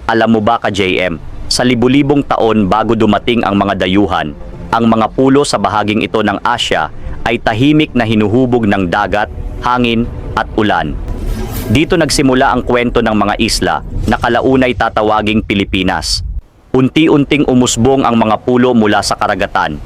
Alam mo ba ka JM, sa libu-libong taon bago dumating ang mga dayuhan, ang mga pulo sa bahaging ito ng Asya ay tahimik na hinuhubog ng dagat, hangin at ulan. Dito nagsimula ang kwento ng mga isla na kalaunay tatawaging Pilipinas. Unti-unting umusbong ang mga pulo mula sa karagatan.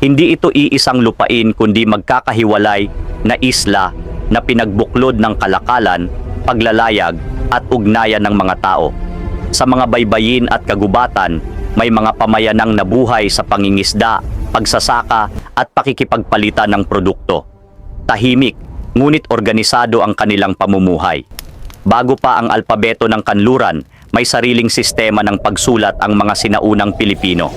Hindi ito iisang lupain kundi magkakahiwalay na isla na pinagbuklod ng kalakalan, paglalayag at ugnayan ng mga tao. Sa mga baybayin at kagubatan, may mga pamayanang nabuhay sa pangingisda, pagsasaka at pakikipagpalitan ng produkto. Tahimik, ngunit organisado ang kanilang pamumuhay. Bago pa ang alpabeto ng kanluran, may sariling sistema ng pagsulat ang mga sinaunang Pilipino.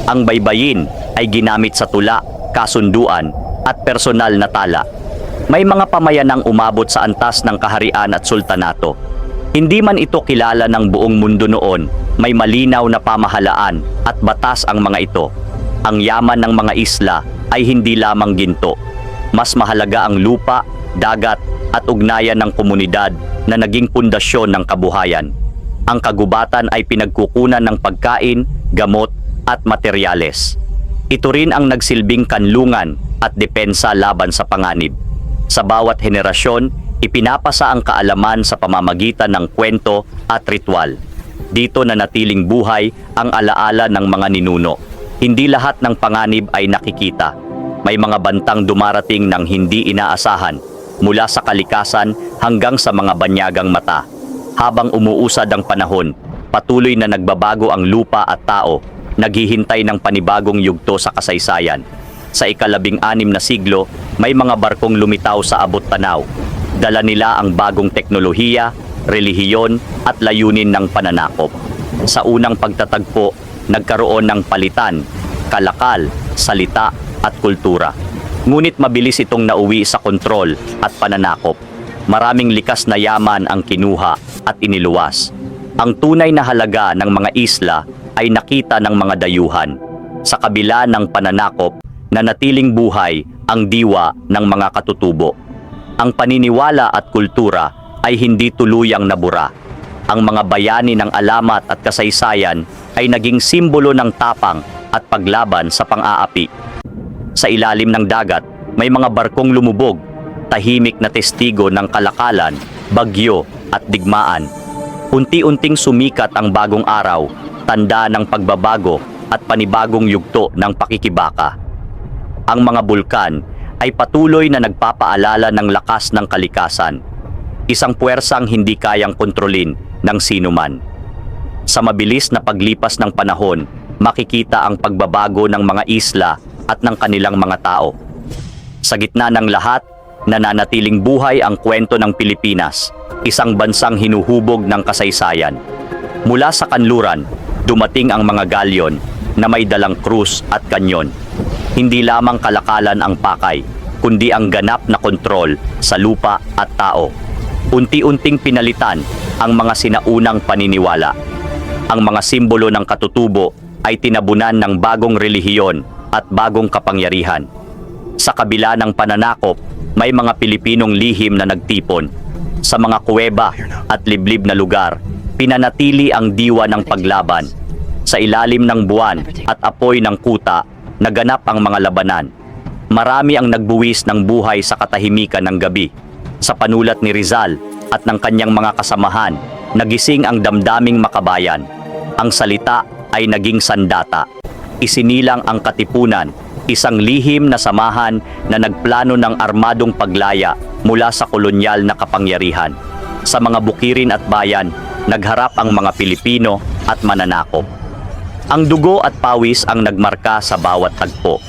Ang baybayin ay ginamit sa tula, kasunduan at personal na tala. May mga pamayanang umabot sa antas ng kaharian at sultanato. Hindi man ito kilala ng buong mundo noon, may malinaw na pamahalaan at batas ang mga ito. Ang yaman ng mga isla ay hindi lamang ginto. Mas mahalaga ang lupa, dagat at ugnayan ng komunidad na naging pundasyon ng kabuhayan. Ang kagubatan ay pinagkukunan ng pagkain, gamot at materyales. Ito rin ang nagsilbing kanlungan at depensa laban sa panganib. Sa bawat henerasyon, ipinapasa ang kaalaman sa pamamagitan ng kwento at ritual. Dito nanatiling buhay ang alaala ng mga ninuno. Hindi lahat ng panganib ay nakikita. May mga bantang dumarating ng hindi inaasahan, mula sa kalikasan hanggang sa mga banyagang mata. Habang umuusad ang panahon, patuloy na nagbabago ang lupa at tao, naghihintay ng panibagong yugto sa kasaysayan. Sa ika-16 na siglo, may mga barkong lumitaw sa abot tanaw. Dala nila ang bagong teknolohiya, relihiyon at layunin ng pananakop. Sa unang pagtatagpo, nagkaroon ng palitan, kalakal, salita at kultura. Ngunit mabilis itong nauwi sa kontrol at pananakop. Maraming likas na yaman ang kinuha at iniluwas. Ang tunay na halaga ng mga isla ay nakita ng mga dayuhan. Sa kabila ng pananakop, nanatiling buhay ang diwa ng mga katutubo. Ang paniniwala at kultura ay hindi tuluyang nabura. Ang mga bayani ng alamat at kasaysayan ay naging simbolo ng tapang at paglaban sa pang-aapi. Sa ilalim ng dagat, may mga barkong lumubog, tahimik na testigo ng kalakalan, bagyo at digmaan. Unti-unting sumikat ang bagong araw, tanda ng pagbabago at panibagong yugto ng pakikibaka. Ang mga bulkan ay patuloy na nagpapaalala ng lakas ng kalikasan, isang puwersang hindi kayang kontrolin ng sinuman. Sa mabilis na paglipas ng panahon, makikita ang pagbabago ng mga isla at ng kanilang mga tao. Sa gitna ng lahat, nananatiling buhay ang kwento ng Pilipinas, isang bansang hinuhubog ng kasaysayan. Mula sa kanluran, dumating ang mga galyon na may dalang krus at kanyon. Hindi lamang kalakalan ang pakay, kundi ang ganap na kontrol sa lupa at tao. Unti-unting pinalitan ang mga sinaunang paniniwala. Ang mga simbolo ng katutubo ay tinabunan ng bagong relihiyon at bagong kapangyarihan. Sa kabila ng pananakop, may mga Pilipinong lihim na nagtipon. Sa mga kuweba at liblib na lugar, pinanatili ang diwa ng paglaban. Sa ilalim ng buwan at apoy ng kuta, naganap ang mga labanan. Marami ang nagbuwis ng buhay sa katahimikan ng gabi. Sa panulat ni Rizal at ng kanyang mga kasamahan, nagising ang damdaming makabayan. Ang salita ay naging sandata. Isinilang ang katipunan, isang lihim na samahan na nagplano ng armadong paglaya mula sa kolonyal na kapangyarihan. Sa mga bukirin at bayan, nagharap ang mga Pilipino at mananakop. Ang dugo at pawis ang nagmarka sa bawat tagpo.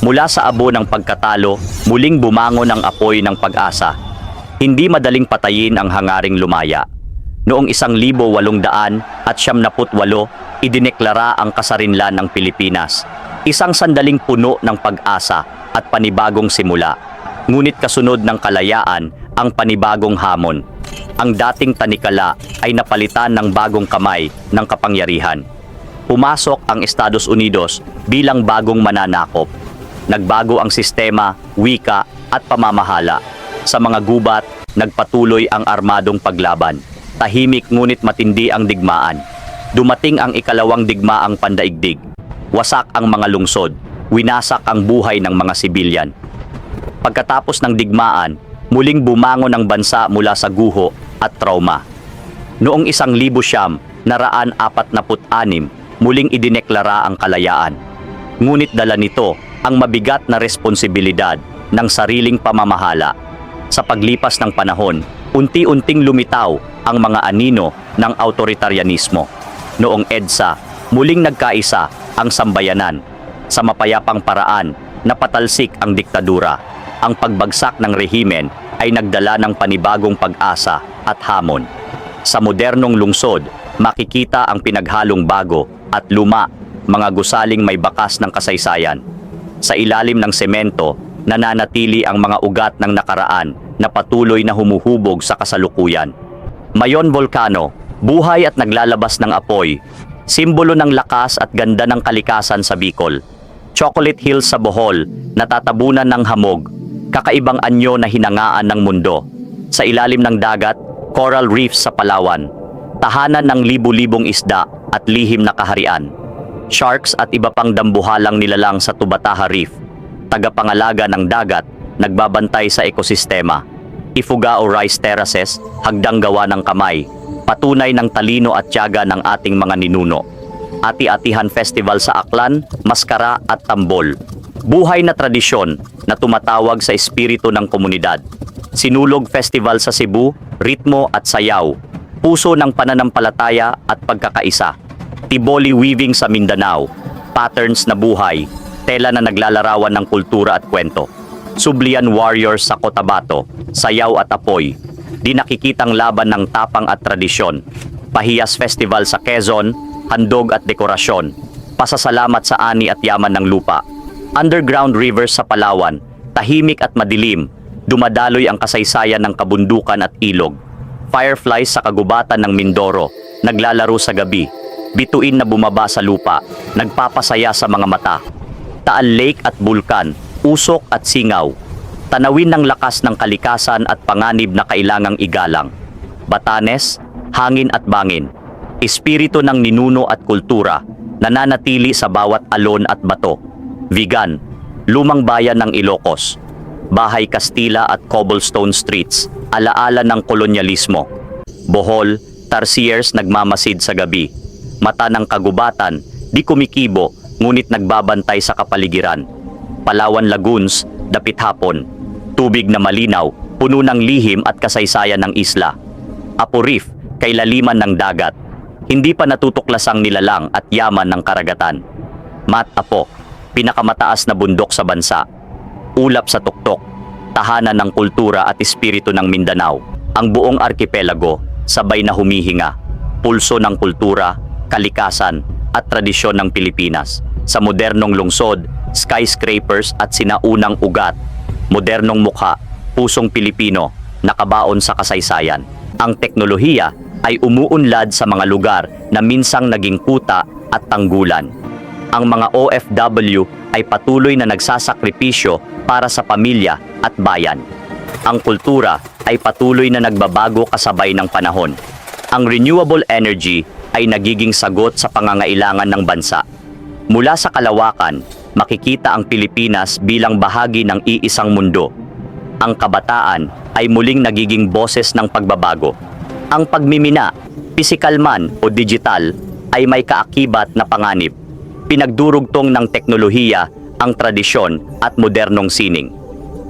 Mula sa abo ng pagkatalo, muling bumangon ang apoy ng pag-asa. Hindi madaling patayin ang hangaring lumaya. Noong 1878, idineklara ang kasarinlan ng Pilipinas. Isang sandaling puno ng pag-asa at panibagong simula. Ngunit kasunod ng kalayaan ang panibagong hamon. Ang dating tanikala ay napalitan ng bagong kamay ng kapangyarihan. Pumasok ang Estados Unidos bilang bagong mananakop. Nagbago ang sistema, wika at pamamahala. Sa mga gubat, nagpatuloy ang armadong paglaban. Tahimik ngunit matindi ang digmaan. dumating ang ikalawang digmaang pandaigdig. Wasak ang mga lungsod, winasak ang buhay ng mga sibilyan. Pagkatapos ng digmaan, muling bumangon ang bansa mula sa guho at trauma. Noong 1946, muling idineklara ang kalayaan. Ngunit dala nito ang mabigat na responsibilidad ng sariling pamamahala. Sa paglipas ng panahon, unti-unting lumitaw ang mga anino ng autoritarianismo. Noong EDSA, muling nagkaisa ang sambayanan. Sa mapayapang paraan, napatalsik ang diktadura. Ang pagbagsak ng rehimen ay nagdala ng panibagong pag-asa at hamon. Sa modernong lungsod, makikita ang pinaghalong bago at luma, mga gusaling may bakas ng kasaysayan. Sa ilalim ng semento, nananatili ang mga ugat ng nakaraan na patuloy na humuhubog sa kasalukuyan. Mayon Volcano, buhay at naglalabas ng apoy, simbolo ng lakas at ganda ng kalikasan sa Bicol. Chocolate Hills sa Bohol, natatabunan ng hamog, kakaibang anyo na hinangaan ng mundo. Sa ilalim ng dagat, coral reefs sa Palawan, tahanan ng libu-libong isda at lihim na kaharian. Sharks at iba pang dambuhalang nilalang sa Tubataha Reef, tagapangalaga ng dagat, nagbabantay sa ekosistema. Ifugao Rice Terraces, hagdang gawa ng kamay, patunay ng talino at tiyaga ng ating mga ninuno. Ati-atihan Festival sa Aklan, Maskara at Tambol. Buhay na tradisyon na tumatawag sa espiritu ng komunidad. Sinulog Festival sa Cebu, ritmo at sayaw. Puso ng pananampalataya at pagkakaisa. Tiboli Weaving sa Mindanao, patterns na buhay, tela na naglalarawan ng kultura at kwento. Sublian Warriors sa Cotabato, sayaw at apoy, di nakikitang laban ng tapang at tradisyon. Pahiyas Festival sa Quezon, handog at dekorasyon, pasasalamat sa ani at yaman ng lupa. Underground Rivers sa Palawan, tahimik at madilim, dumadaloy ang kasaysayan ng kabundukan at ilog. Fireflies sa kagubatan ng Mindoro, naglalaro sa gabi, bituin na bumaba sa lupa, nagpapasaya sa mga mata. Taal Lake at Bulkan, usok at singaw, tanawin ng lakas ng kalikasan at panganib na kailangang igalang. Batanes, hangin at bangin, espiritu ng ninuno at kultura, nananatili sa bawat alon at bato. Vigan, lumang bayan ng Ilocos, bahay Kastila at cobblestone streets, alaala ng kolonyalismo. Bohol, tarsiers nagmamasid sa gabi, mata ng kagubatan, di kumikibo, ngunit nagbabantay sa kapaligiran. Palawan Lagoons, dapit hapon, tubig na malinaw, puno ng lihim at kasaysayan ng isla. Apo Reef, kailaliman ng dagat, hindi pa natutuklasang nilalang at yaman ng karagatan. Mat Apo, pinakamataas na bundok sa bansa. Ulap sa tuktok, tahanan ng kultura at espiritu ng Mindanao. Ang buong arkipelago, sabay na humihinga, pulso ng kultura, kalikasan at tradisyon ng Pilipinas. Sa modernong lungsod, skyscrapers at sinaunang ugat, modernong mukha, pusong Pilipino, nakabaon sa kasaysayan. Ang teknolohiya ay umuunlad sa mga lugar na minsang naging kuta at tanggulan. Ang mga OFW ay patuloy na nagsasakripisyo para sa pamilya at bayan. Ang kultura ay patuloy na nagbabago kasabay ng panahon. Ang renewable energy ay nagiging sagot sa pangangailangan ng bansa. Mula sa kalawakan, makikita ang Pilipinas bilang bahagi ng iisang mundo. Ang kabataan ay muling nagiging boses ng pagbabago. Ang pagmimina, pisikal man o digital, ay may kaakibat na panganib. Pinagdurugtong ng teknolohiya ang tradisyon at modernong sining.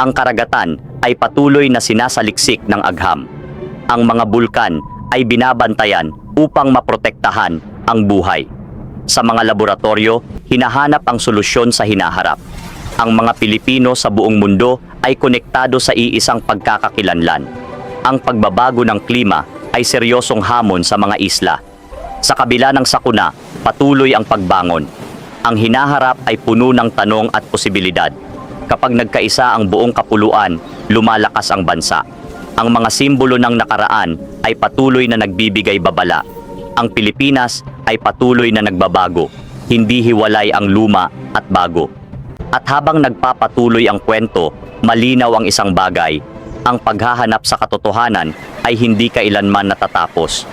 Ang karagatan ay patuloy na sinasaliksik ng agham. Ang mga bulkan ay binabantayan upang maprotektahan ang buhay. Sa mga laboratorio, hinahanap ang solusyon sa hinaharap. Ang mga Pilipino sa buong mundo ay konektado sa iisang pagkakakilanlan. Ang pagbabago ng klima ay seryosong hamon sa mga isla. Sa kabila ng sakuna, patuloy ang pagbangon. Ang hinaharap ay puno ng tanong at posibilidad. Kapag nagkaisa ang buong kapuluan, lumalakas ang bansa. Ang mga simbolo ng nakaraan ay patuloy na nagbibigay babala. Ang Pilipinas ay patuloy na nagbabago, hindi hiwalay ang luma at bago. At habang nagpapatuloy ang kwento, malinaw ang isang bagay, ang paghahanap sa katotohanan ay hindi kailanman natatapos.